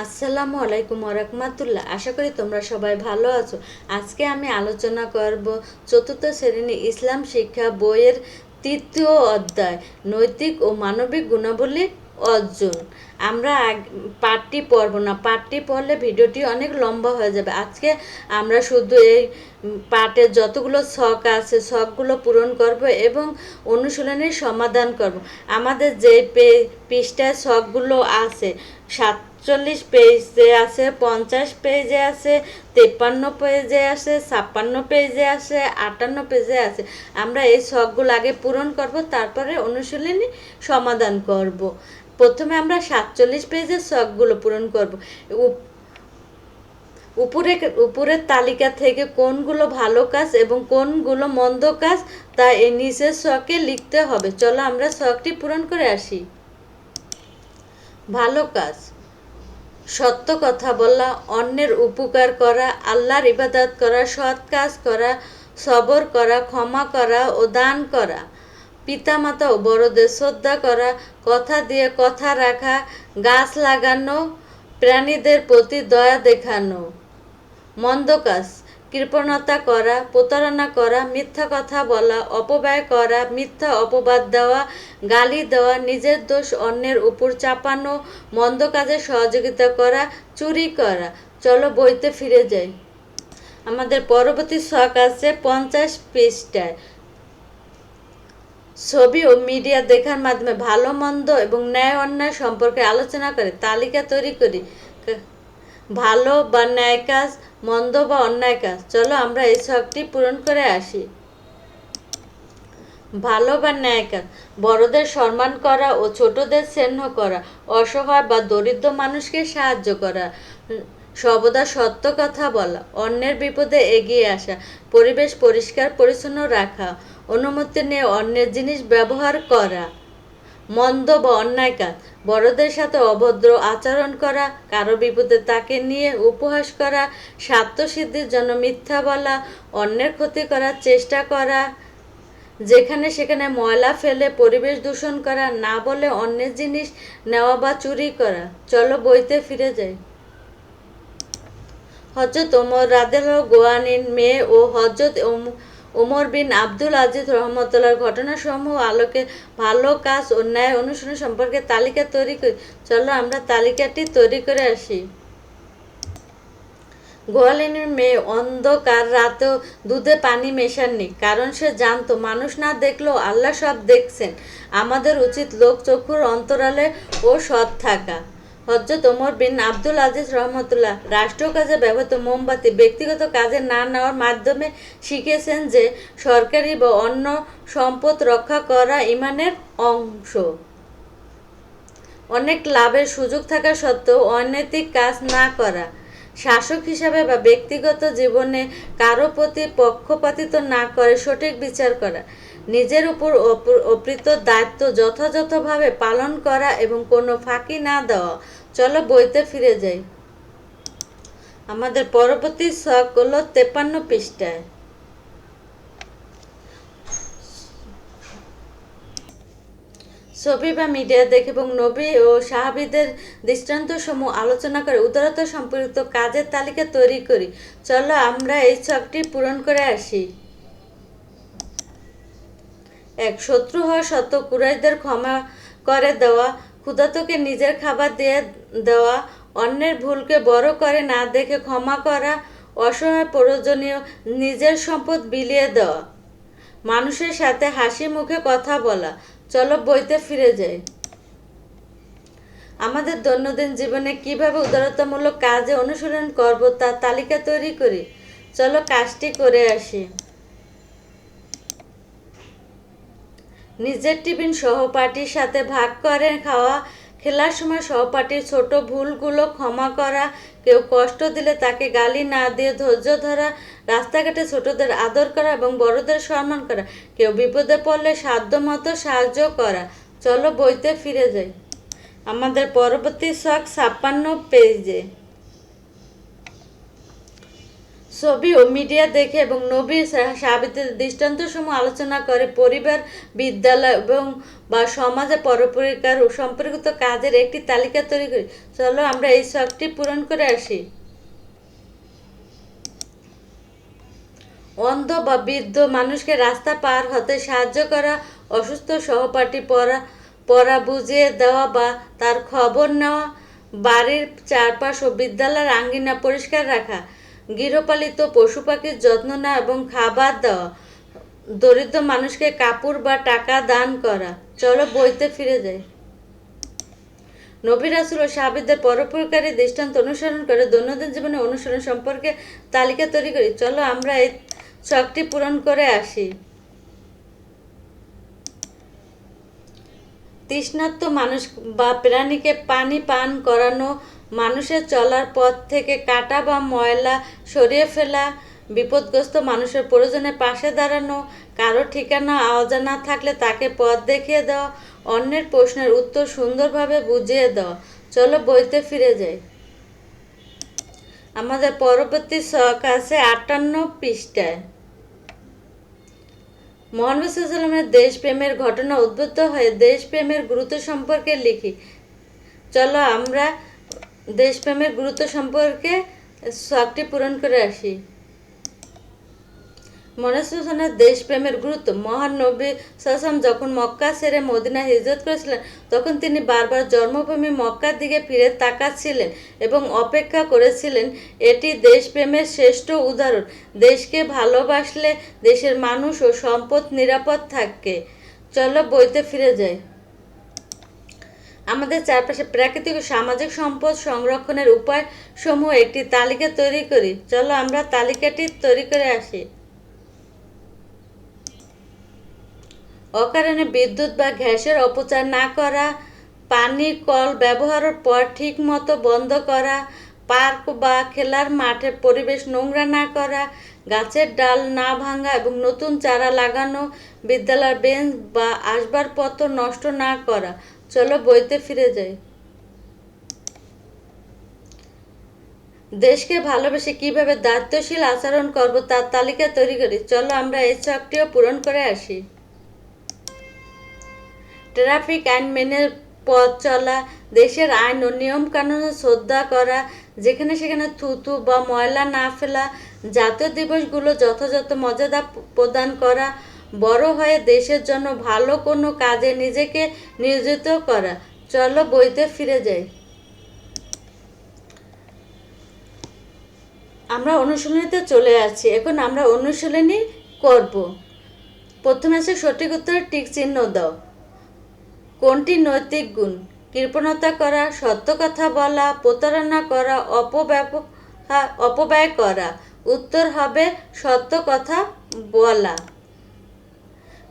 আসসালামু আলাইকুম ওরহমাতুল্লাহ। আশা করি তোমরা সবাই ভালো আছো। আজকে আমি আলোচনা করব চতুর্থ শ্রেণী ইসলাম শিক্ষা বইয়ের তৃতীয় অধ্যায় নৈতিক ও মানবিক গুণাবলী অর্জন। আমরা পাঠটি পড়ব না, পাঠটি পড়লে ভিডিওটি অনেক লম্বা হয়ে যাবে। আজকে আমরা শুধু এই পাঠের যতগুলো ছক আছে ছকগুলো পূরণ করব এবং অনুশীলনের সমাধান করব। আমাদের যে পৃষ্ঠায় ছকগুলো আছে 47 পেজে আছে, 50 পেজে আছে, 53 পেজে আছে, 56 পেজে আছে, 58 পেজে আছে। আমরা এই ছকগুলো আগে পূরণ করব, তারপরে অনুশীলনী সমাধান করব। প্রথমে আমরা 47 পেজের ছকগুলো পূরণ করব। উপরের তালিকা থেকে কোনগুলো ভালো কাজ এবং কোনগুলো মন্দ কাজ তা এই নিচের ছকে লিখতে হবে। চলো আমরা ছকটি পূরণ করে আসি। ভালো কাজ: সত্য কথা বলা, অন্যের উপকার করা, আল্লাহর ইবাদত করা, সৎ কাজ করা, সবর করা, ক্ষমা করা ও দান করা, পিতামাতা ও বড়দের শ্রদ্ধা করা, কথা দিয়ে কথা রাখা, গাছ লাগানো, প্রাণীদের প্রতি দয়া দেখানো। মন্দ কাজ: কৃপণতা করা, প্রতারণা করা, মিথ্যা কথা বলা, অপব্যয় করা, মিথ্যা অপবাদ দেওয়া, গালি দেওয়া, নিজের দোষ অন্যের উপর চাপানো, মন্দ কাজে সহযোগিতা করা, চুরি করা। চলো বইতে ফিরে যাই। আমাদের পরবর্তী ছক আছে 50 পৃষ্ঠায়। ছবি ও মিডিয়া দেখার মাধ্যমে ভালো মন্দ এবং ন্যায় অন্যায় সম্পর্কে আলোচনা করে তালিকা তৈরি করি। ভালো বা ন্যায় কাজ, মন্দ বা অন্যায় কাজ। চলো আমরা এই ছকটি পূরণ করে আসি। ভালো বা ন্যায় কাজ: বড়দের সম্মান করা ও ছোটদের স্নেহ করা, অসহায় বা দরিদ্র মানুষকে সাহায্য করা, সর্বদা সত্য কথা বলা, অন্যের বিপদে এগিয়ে আসা, পরিবেশ পরিষ্কার পরিচ্ছন্ন রাখা, অনুমতি নিয়ে অন্যের জিনিস ব্যবহার করা। মন্দ বা অন্যায় কাজ: বড়দের সাথে অভদ্র আচরণ করা, কারো বিপদে তাকে নিয়ে উপহাস করা, স্বার্থসিদ্ধির জন্য মিথ্যা বলা, অন্যের ক্ষতি করার চেষ্টা করা, যেখানে সেখানে ময়লা ফেলে পরিবেশ দূষণ করা, না বলে অন্যের জিনিস নেওয়া বা চুরি করা। চলো বইতে ফিরে যাই। হযরত ওমর রাদিয়াল্লাহু গোয়ানির মেয়ে ও হযরত ওমর বিন আব্দুল আজিজ রহমতুল্লাহর ঘটনাসমূহ আলোকে ভালো কাজ ও ন্যায় অনুসরণ সম্পর্কে তালিকা তৈরি করি। চলো আমরা তালিকাটি তৈরি করে আসি। গোয়ালিনীর মেয়ে অন্ধকার রাতেও দুধে পানি মেশাননি, কারণ সে জানতো মানুষ না দেখলেও আল্লাহ সব দেখছেন। আমাদের উচিত লোক চক্ষুর অন্তরালে ও সৎ থাকা। হযরত ওমর বিন আব্দুল আজিজ রহমতুল্লাহ রাষ্ট্রীয় কাজে ব্যবহৃত মোমবাতি ব্যক্তিগত কাজে না নেওয়ার মাধ্যমে শিখেছেন যে সরকারি বা অন্য সম্পদ রক্ষা করা ঈমানের অংশ। অনেক লাভের সুযোগ থাকা সত্ত্বেও অনৈতিক কাজ না করা। শাসক হিসাবে বা ব্যক্তিগত জীবনে কারো প্রতি পক্ষপাতিত্ব না করে সঠিক বিচার করা। নিজের উপর অর্পিত দায়িত্ব যথাযথভাবে পালন করা এবং কোনো ফাঁকি না দেওয়া। চলো বইতে ফিরে যাই। আমাদের পরবর্তী ছক হলো 53 পৃষ্ঠায়। ছবি বা মিডিয়া দেখে এবং নবী ও সাহাবীদের দৃষ্টান্তসমূহ আলোচনা করে উদারতা সম্পর্কিত কাজের তালিকা তৈরি করি। চলো আমরা এই ছকটি পূরণ করে আসি। 1. শত্রু হওয়া সত্ত্বেও কুরাইশদের ক্ষমা করে দেওয়া, ক্ষুধার্তকে নিজের খাবার দিয়ে দেওয়া, অন্যের ভুলকে বড় করে না দেখে ক্ষমা করা, অসহায় প্রয়োজনীয় নিজের সম্পদ বিলিয়ে দেওয়া, মানুষের সাথে হাসি মুখে কথা বলা। চলো বইতে ফিরে যাই। আমাদের দৈনন্দিন জীবনে কিভাবে উদারতামূলক কাজে অনুসরণ করব তার তালিকা তৈরি করি। চলো কাজটি করে আসি। নিজের টিফিন সহপাঠীর সাথে ভাগ করে খাওয়া, খেলার সময় সহপাঠীর ছোট ভুলগুলো ক্ষমা করা, কেউ কষ্ট দিলে তাকে গালি না দিয়ে ধৈর্য ধরা, রাস্তাঘাটে ছোটদের আদর করা এবং বড়দের সম্মান করা, কেউ বিপদে পড়লে সাধ্যমতো সাহায্য করা। চলো বইতে ফিরে যাই। আমাদের পরবর্তী ছক 56 পেজে। ছবি ও মিডিয়া দেখে এবং নবী সাহাবীদের দৃষ্টান্তসমূহ আলোচনা করে পরিবার, বিদ্যালয় এবং বা সমাজে পরোপকার ও সম্পর্কিত কাজের একটি তালিকা তৈরি করি। চলো আমরা এই শখটি পূরণ করে আসি। অন্ধ বা বৃদ্ধ মানুষকে রাস্তা পার হতে সাহায্য করা, অসুস্থ সহপাঠী পড়া বুঝিয়ে দেওয়া বা তার খবর নেওয়া, বাড়ির চারপাশ ও বিদ্যালয়ের আঙ্গিনা পরিষ্কার রাখা, গৃহপালিত পশু পাখির যত্ন নেওয়া এবং খাবার দেওয়া, দরিদ্র মানুষকে কাপড় বা টাকা দান করা। চলো বইতে ফিরে যাই। নবী রাসূল ও সাহাবীদের পরোপকারী দৃষ্টান্ত অনুসরণ করে দৈনন্দিন জীবনে অনুসরণ সম্পর্কে তালিকা তৈরি করি। চলো আমরা এই শখটি পূরণ করে আসি। তৃষ্ণার্ত মানুষ বা প্রাণীকে পানি পান করানো, মানুষের চলার পথ থেকে কাঁটা বা ময়লা সরিয়ে ফেলা, বিপদগ্রস্ত মানুষের প্রয়োজনে পাশে দাঁড়ানো, কারো ঠিকানা অজানা থাকলে তাকে পথ দেখিয়ে দেওয়া, অন্যের প্রশ্নের উত্তর সুন্দরভাবে বুঝিয়ে দেওয়া। চলো বইতে ফিরে যাই। আমাদের পরবর্তী শখ আছে 58 পৃষ্ঠায়। মোহাম্মদ সাল্লামের দেশপ্রেমের ঘটনা উদ্বুদ্ধ হয়ে দেশপ্রেমের গুরুত্ব সম্পর্কে লিখি। চলো আমরা দেশপ্রেমের গুরুত্ব সম্পর্কে শখটি পূরণ করে আসি। মনুষ্যজনের দেশপ্রেমের গুরুত্ব। মহান নবী সাল্লাল্লাহু যখন মক্কা ছেড়ে মদিনা হিজরত করেছিলেন তখন তিনি বারবার জন্মভূমি মক্কার দিকে ফিরে তাকাচ্ছিলেন এবং অপেক্ষা করেছিলেন। এটি দেশপ্রেমের শ্রেষ্ঠ উদাহরণ। দেশকে ভালোবাসলে দেশের মানুষ ও সম্পদ নিরাপদ থাকে। চলো বইতে ফিরে যাই। আমাদের চারপাশে প্রাকৃতিক ও সামাজিক সম্পদ সংরক্ষণের উপায়সমূহ একটি তালিকা তৈরি করি। চলো আমরা তালিকাটি তৈরি করে আসি। অকারণে বিদ্যুৎ বা গ্যাসের অপচয় না করা, পানির কল ব্যবহারের পর ঠিক মতো বন্ধ করা, পার্ক বা খেলার মাঠে পরিবেশ নোংরা না করা, গাছের ডাল না ভাঙা এবং নতুন চারা লাগানো, বিদ্যালয়ের বেঞ্চ বা আসবাবপত্র নষ্ট না করা। চলো বইতে ফিরে যাই। দেশকে ভালোবেসে কিভাবে দায়িত্বশীল আচরণ করব তার তালিকা তৈরি করি। চলো আমরা এই শখটিও পূরণ করে আসি। ট্রাফিক আইন মেনে পথ চলা, দেশের আইন ও নিয়মকানুন শ্রদ্ধা করা, যেখানে সেখানে থুতু বা ময়লা না ফেলা, জাতীয় দিবসগুলো যথাযথ মর্যাদা প্রদান করা, বড় হয়ে দেশের জন্য ভালো কোনো কাজে নিজেকে নিয়োজিত করা। চলো বইতে ফিরে যাই। আমরা অনুশীলনীতে চলে আসছি। এখন আমরা অনুশীলনী করব। প্রথমে আছে সঠিক উত্তরে টিক চিহ্ন দাও। কোনটি নৈতিক গুণ? কৃপণতা করা, সত্য কথা বলা, প্রতারণা করা, অপব্যয় করা। উত্তর হবে সত্য কথা বলা।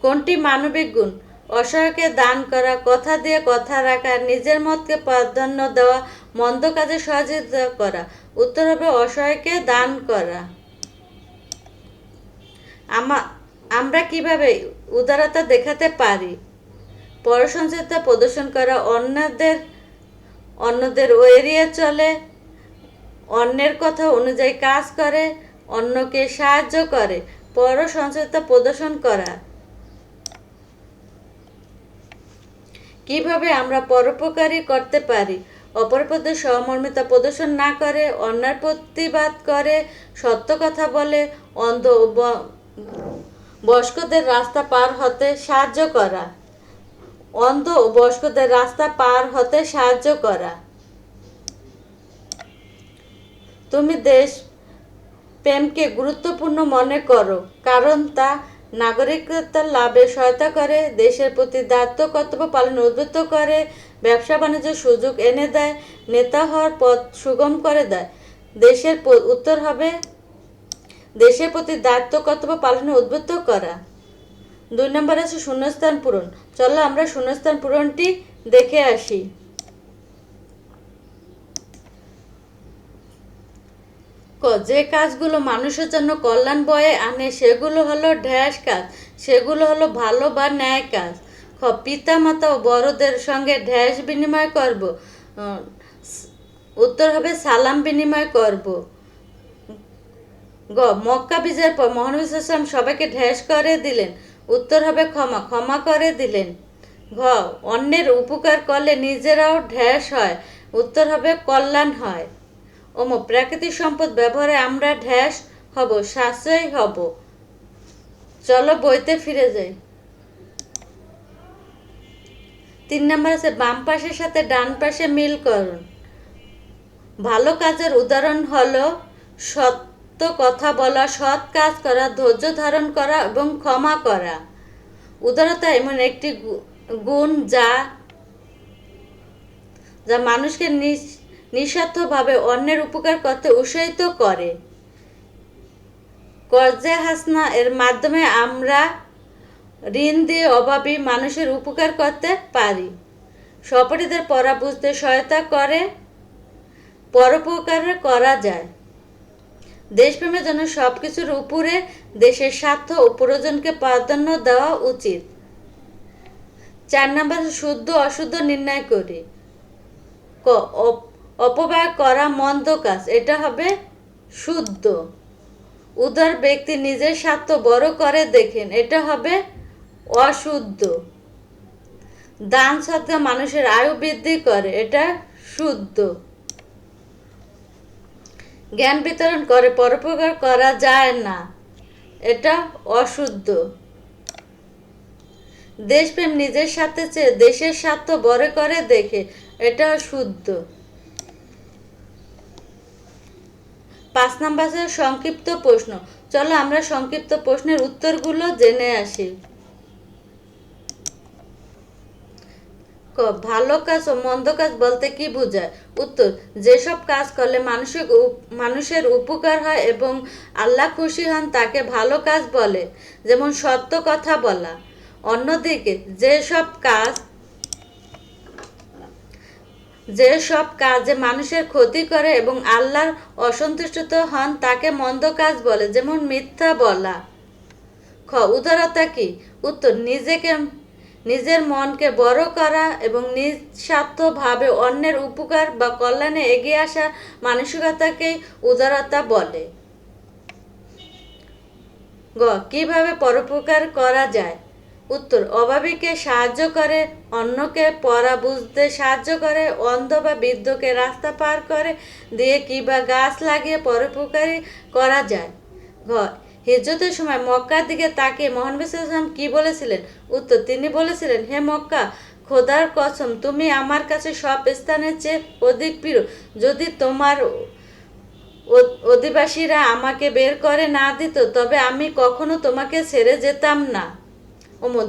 কোনটি মানবিক গুণ? অসহায়কে দান করা, কথা দিয়ে কথা রাখা, নিজের মতকে প্রাধান্য দেওয়া, মন্দ কাজে সহযোগিতা করা। উত্তর হবে অসহায়কে দান করা। আমরা কিভাবে উদারতা দেখাতে পারি? পরসঞ্চয়তা প্রদর্শন করা, অন্যদের এড়িয়ে চলে, অন্যের কথা অনুযায়ী কাজ করে, অন্যকে সাহায্য করে। পরসঞ্চয়তা প্রদর্শন করা। কিভাবে আমরা পরোপকারী করতে পারি? অপরের প্রতি সহমর্মিতা প্রদর্শন না করে, অন্যায়ের প্রতিবাদ করে, সত্য কথা বলে, অন্ধ ও বয়স্কদের রাস্তা পার হতে সাহায্য করা। অন্ধ ও বয়স্কদের রাস্তা পার হতে সাহায্য করা। তুমি দেশ প্রেমকে গুরুত্বপূর্ণ মনে করো কারণ তা নাগরিকত্ব লাভে সহায়তা করে, দেশের প্রতি দায়িত্ব কর্তব্য পালনে উদ্বুদ্ধ করে, ব্যবসা বাণিজ্যের সুযোগ এনে দেয়, নেতা হওয়ার পথ সুগম করে দেয়। উত্তর হবে দেশের প্রতি দায়িত্ব কর্তব্য পালনে উদ্বুদ্ধ করা। 2 নম্বর আছে শূন্যস্থান পূরণ। চলো আমরা শূন্যস্থান পূরণটি দেখে আসি। যে কাজগুলো মানুষের জন্য কল্যাণ বয়ে আনে সেগুলো হলো ড্যাশ কাজ, সেগুলো হলো ভালো বা ন্যায় কাজ। পিতা মাতা ও বড়দের সঙ্গে ড্যাশ বিনিময় করব। উত্তর হবে সালাম বিনিময় করব। গ মক্কা বিজয়ের পর মহানবী সাল্লাল্লাহু আলাইহি ওয়াসাল্লাম সবাইকে ঢেস করে দিলেন, উত্তর হবে ক্ষমা, ক্ষমা করে দিলেন। ঘ অন্যের উপকার করলে নিজেরাও ঢেস হয়, উত্তর হবে কল্যাণ হয়। প্রাকৃতিক সম্পদ ব্যবহারে আমরা ঢেস হব, সাশ্রয়ী হব। চলো বইতে ফিরে যাই। 3 নম্বর আছে বাম পাশের সাথে ডান পাশে মিল করুন। ভালো কাজের উদাহরণ হলো সত্য কথা বলা, সৎ কাজ করা, ধৈর্য ধারণ করা এবং ক্ষমা করা। উদারতা এমন একটি গুণ যা মানুষকে নিঃস্বার্থভাবে অন্যের উপকার করতে উৎসাহিত করে। কর্জে হাসনা এর মাধ্যমে আমরা ঋণ দিয়ে অভাবী মানুষের উপকার করতে পারি। সপরিদের পড়া বুঝতে সহায়তা করে, পরোপকার করা যায়। দেশপ্রেমের জন্য সব কিছুর উপরে দেশের স্বার্থ ও প্রয়োজনকে প্রাধান্য দেওয়া উচিত। 4 নম্বর শুদ্ধ অশুদ্ধ নির্ণয় করি। ক অপব্যয় করা মন্দ কাজ, এটা হবে শুদ্ধ। উদার ব্যক্তি নিজের স্বার্থ বড় করে দেখেন, এটা হবে অশুদ্ধ। দান সদকা মানুষের আয়ু বৃদ্ধি করে, এটা শুদ্ধ। জ্ঞান বিতরণ করে পরোপকার করা যায় না, এটা অশুদ্ধ। দেশপ্রেম নিজের সাথে চেয়ে দেশের স্বার্থ বড় করে দেখে, এটা শুদ্ধ। 5 নম্বর সংক্ষিপ্ত প্রশ্ন। চলো আমরা সংক্ষিপ্ত প্রশ্নের উত্তরগুলো জেনে আসি। ভালো কাজ ও মন্দ কাজ বলতে কি বোঝায়? উত্তর, যেসব কাজ করলে মানুষের উপকার হয় এবং আল্লাহ খুশি হন তাকে ভালো কাজ বলে, যেমন সত্য কথা বলা। অন্যদিকে যেসব কাজে মানুষের ক্ষতি করে এবং আল্লাহর অসন্তুষ্ট হন তাকে মন্দ কাজ বলে, যেমন মিথ্যা বলা। উদারতা কি? উত্তর, নিজের মনকে বড় করা এবং নিঃস্বার্থভাবে অন্যের উপকার বা কল্যাণে এগিয়ে আসা মানসিকতাকেই উদারতা বলে। কিভাবে পরোপকার করা যায়? উত্তর, অভাবীকে সাহায্য করে, অন্যকে পড়া বুঝতে সাহায্য করে, অন্ধ বা বৃদ্ধকে রাস্তা পার করে দিয়ে কিংবা গাছ লাগিয়ে পরোপকারী করা যায়। হিজরতের সময় মক্কার দিকে তাকিয়ে মহানবী সাল্লাল্লাহু আলাইহি ওয়াসাল্লাম কি বলেছিলেন? উত্তর, তিনি বলেছিলেন, হে মক্কা, খোদার কসম, তুমি আমার কাছে সব স্থানের চেয়ে অধিক প্রিয়। যদি তোমার অধিবাসীরা আমাকে বের করে না দিত তবে আমি কখনো তোমাকে ছেড়ে যেতাম না।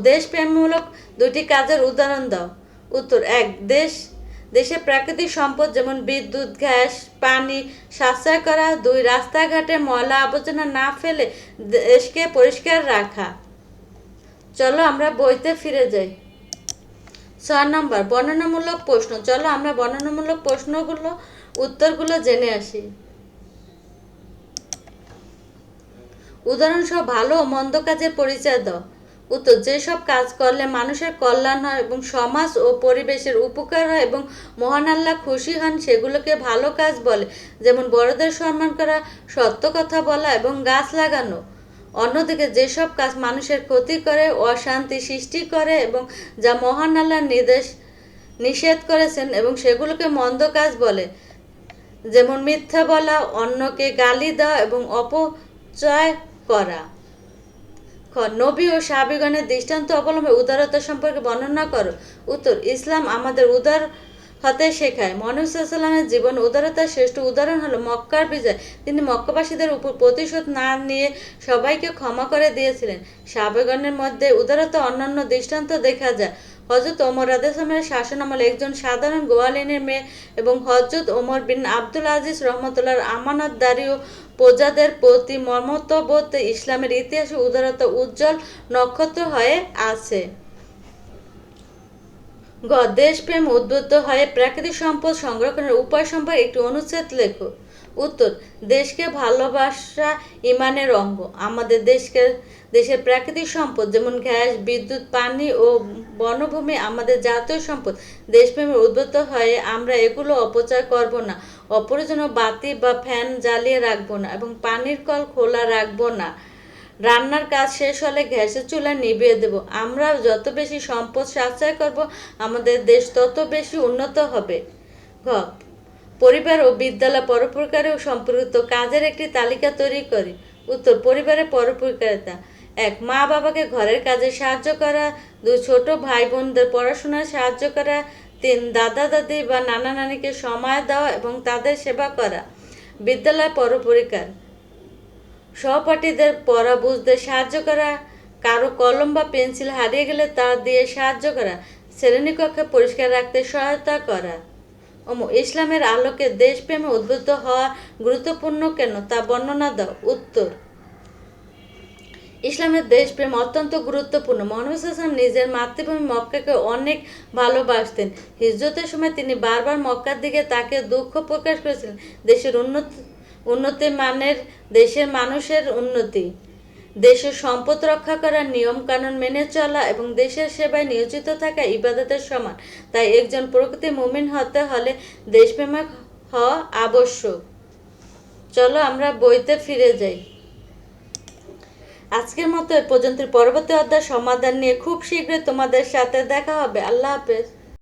দেশপ্রেমমূলক 2টি কাজের উদাহরণ দাও। উত্তর, 1 দেশে প্রাকৃতিক সম্পদ যেমন বিদ্যুৎ, গ্যাস, পানি সাশ্রয় করা। 2 রাস্তাঘাটে ময়লা আবর্জনা না ফেলে দেশকে পরিষ্কার রাখা। চলো আমরা বইতে ফিরে যাই। 6 নম্বর বর্ণনামূলক প্রশ্ন। চলো আমরা বর্ণনামূলক প্রশ্নগুলো উত্তরগুলো জেনে আসি। উদাহরণসহ ভালো ও মন্দ কাজের পরিচয় দাও। উত্তর, যেসব কাজ করলে মানুষের কল্যাণ হয় এবং সমাজ ও পরিবেশের উপকার হয় এবং মহান আল্লাহ খুশি হন সেগুলোকে ভালো কাজ বলে, যেমন বড়দের সম্মান করা, সত্য কথা বলা এবং গাছ লাগানো। অন্যদিকে যেসব কাজ মানুষের ক্ষতি করে, অশান্তি সৃষ্টি করে এবং যা মহান আল্লাহ নিষেধ করেছেন এবং সেগুলোকে মন্দ কাজ বলে, যেমন মিথ্যা বলা, অন্যকে গালি দেওয়া এবং অপচয় করা। নবী ও সাহাবীগণের দৃষ্টান্ত অবলম্বনে উদারতা সম্পর্কে বর্ণনা করো। উত্তর, ইসলাম আমাদের উদার হতে শেখায়। মহানবী সাল্লাল্লাহু আলাইহি ওয়াসাল্লামের জীবন উদারতার শ্রেষ্ঠ উদাহরণ হলো মক্কার বিজয়। তিনি মক্কাবাসীদের উপর প্রতিশোধ না নিয়ে সবাইকে ক্ষমা করে দিয়েছিলেন। সাহাবীগণের মধ্যে উদারতা অন্যান্য দৃষ্টান্ত দেখা যায়। হযরত ওমর রাদিয়াল্লাহু আনহু শাসনামলে একজন সাধারণ গোয়ালিনের মেয়ে এবং হযরত ওমর বিন আব্দুল আজিজ রাহমাতুল্লাহর আমানতদারী ও প্রজাদের প্রতি মমতাবোধ ইসলামের ইতিহাসে উদারতা উজ্জ্বল নক্ষত্র হয়ে আছে। দেশপ্রেম উদ্বুদ্ধ হয়ে প্রাকৃতিক সম্পদ সংরক্ষণের উপায় সম্পর্কে একটি অনুচ্ছেদ লেখো। উত্তর, দেশকে ভালোবাসা ইমানের অঙ্গ। আমাদের দেশের প্রাকৃতিক সম্পদ যেমন গ্যাস, বিদ্যুৎ, পানি ও বনভূমি আমাদের জাতীয় সম্পদ। দেশপ্রেমের উদ্বুদ্ধ হয়ে আমরা এগুলো অপচয় করব না, অপ্রয়োজনীয় বাতি বা ফ্যান জ্বালিয়ে রাখবো না এবং পানির কল খোলা রাখবো না। রান্নার কাজ শেষ হলে গ্যাসের চুলা নিভিয়ে দেব। আমরা যত বেশি সম্পদ সাশ্রয় করব, আমাদের দেশ তত বেশি উন্নত হবে। ঘ, পরিবার ও বিদ্যালয় পরোপকারী ও সম্পর্কিত কাজের একটি তালিকা তৈরি করি। উত্তর, পরিবারের পরোপকারিতা: 1. মা বাবাকে ঘরের কাজে সাহায্য করা। 2. ছোট ভাই বোনদের পড়াশোনায় সাহায্য করা। 3. দাদা দাদি বা নানা নানিকে সময় দেওয়া এবং তাদের সেবা করা। বিদ্যালয় পরোপকার: সহপাঠীদের পড়া বুঝতে সাহায্য করা, কারো কলম বা পেন্সিল হারিয়ে গেলে তা দিয়ে সাহায্য করা, শ্রেণীকক্ষে পরিষ্কার রাখতে সহায়তা করা। ইসলামের আলোকে দেশপ্রেমে উদ্বুদ্ধ হওয়া গুরুত্বপূর্ণ কেন তা বর্ণনা দাও। উত্তর, ইসলামের দেশপ্রেম অত্যন্ত গুরুত্বপূর্ণ। মহানবী সাল্লাল্লাহু আলাইহি ওয়াসাল্লাম নিজের মাতৃভূমি মক্কাকে অনেক ভালোবাসতেন। হিজরতের সময় তিনি বারবার মক্কার দিকে তাকে দুঃখ প্রকাশ করেছিলেন। দেশের উন্নতি মানের দেশের মানুষের উন্নতি, দেশের সম্পদ রক্ষা করা, নিয়ম কানুন মেনে চলা এবং দেশের সেবায় নিয়োজিত থাকা ইবাদতের সমান। তাই একজন প্রকৃত মুমিন হতে হলে দেশপ্রেমিক হওয়া আবশ্যক। চলো আমরা বইতে ফিরে যাই। আজকের মতো এ পর্যন্ত। পরবর্তী অধ্যায় সমাধান নিয়ে খুব শীঘ্রই তোমাদের সাথে দেখা হবে। আল্লাহ হাফেজ।